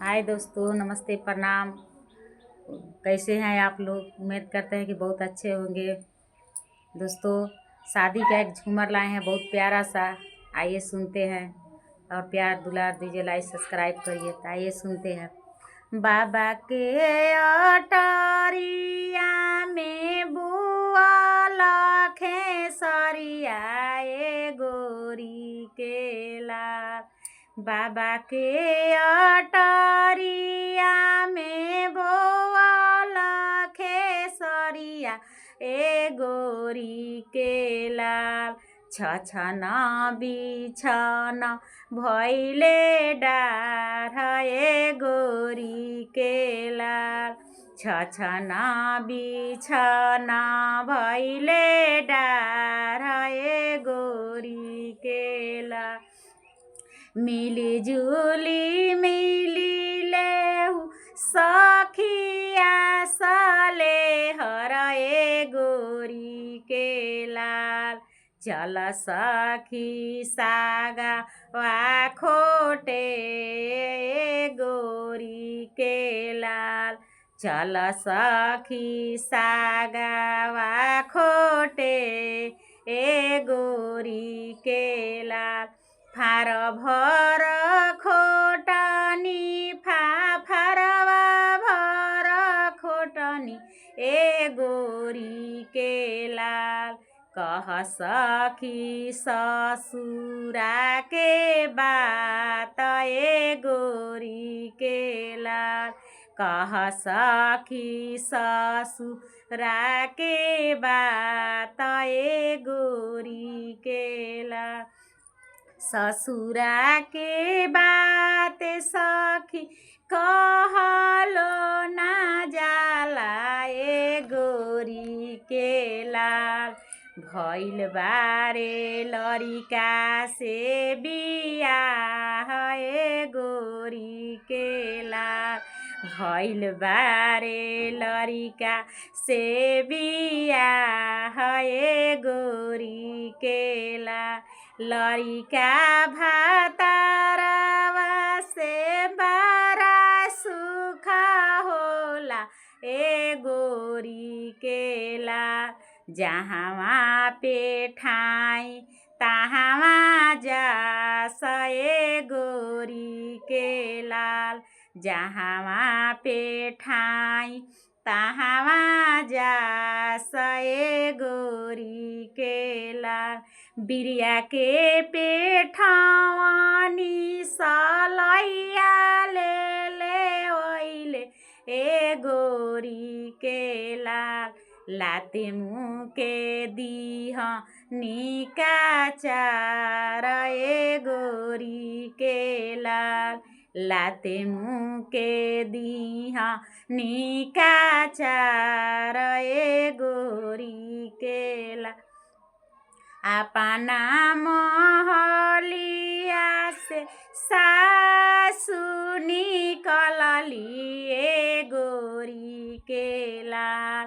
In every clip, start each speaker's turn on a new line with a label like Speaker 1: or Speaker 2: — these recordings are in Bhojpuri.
Speaker 1: हाय दोस्तों, नमस्ते, प्रणाम। कैसे हैं आप लोग? उम्मीद करते हैं कि बहुत अच्छे होंगे। दोस्तों, शादी का एक झूमर लाए हैं, बहुत प्यारा सा। आइए सुनते हैं और प्यार दुलार दीजिए, लाइक सब्सक्राइब करिए। तो आइए सुनते हैं। बाबा के अटरिया में बुआ लाखे सरिया गोरी के लाल। बाबा के अटरिया में बुआ लाखे सरिया गोरी के लाल। छछना बिछना भैले डार गोरी के लाल। छछना बिछना भैले डार गोरी के लाल। मिली जुली मिली लेहु सखिया सले हरे गोरी के लाल। चल सखी सागा वा खोटे गोरी के लाल। चल सखी सागा वा खोटे गोरी के लाल। फार भर खोटनी फारवा भर खोटनी गोरी के लाल। कह सखी ससुरा के बात गोरी के लाल। कह सखी ससुरा के बात गोरी के लाल। ससुरा के बात सखी कहलो ना जाला गोरी के लाल। भइल बारे लड़िका से बियाह गोरी के लाल। भइल बारे लड़िका से बियाह गोरी के लाल। लड़िका भातारवा से बड़ा सुख होला गोरी के लाल। जहाँ पे ठाई तहाँ जा गोरी के लाल। जहाँ पे ठाई तहाँ जा गोरी के लाल। बिरिया के पेठावानी सलैया ले ओइले गोरी के लाल। लाते मुँह के दीह निका चार गोरी के लाल। लाते मुँह के दीह निका चार गोरी के लाल। अपना महलिया से सासु निकलली गोरी के लाल।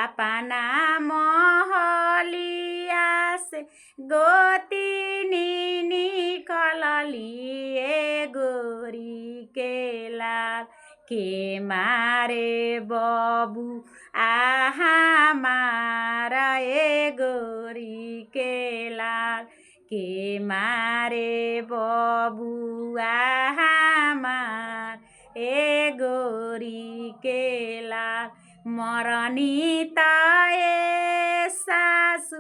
Speaker 1: अपना महलिया से गोतिनी निकलली गोरी के लाल। के मारे बबू आहा मारा गोरी के लाल। के मारे बबू आहा मार गोरी के लाल। मरनी ताए सासु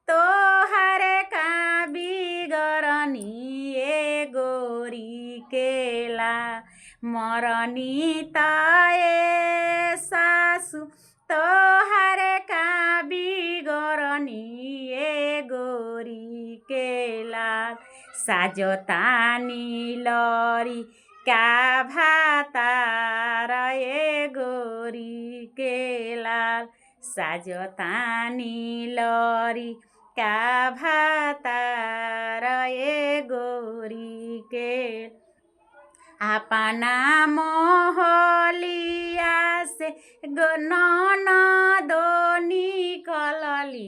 Speaker 1: तोहर का बिगरनी गोरी के लाल। मरनी ताए सासु तोहर का बिगरनी गोरी के लाल। साजतानी लरी का भातार गोरी के लाल। साजतानी लरी का भातार गोरी के। अपना महलिया से ननदो निकलली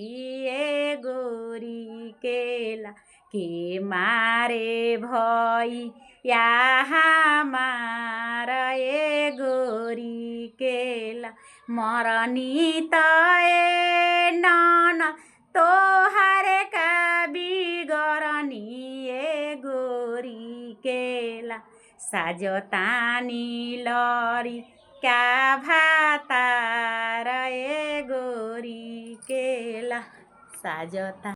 Speaker 1: गोरी के लाल। के मारे भई या हमारा ए गोरी केला मरनी तए नन तोहर का बिगरनी ए गोरी केला साजतानी लरी का भातार ए गोरी केला साजता।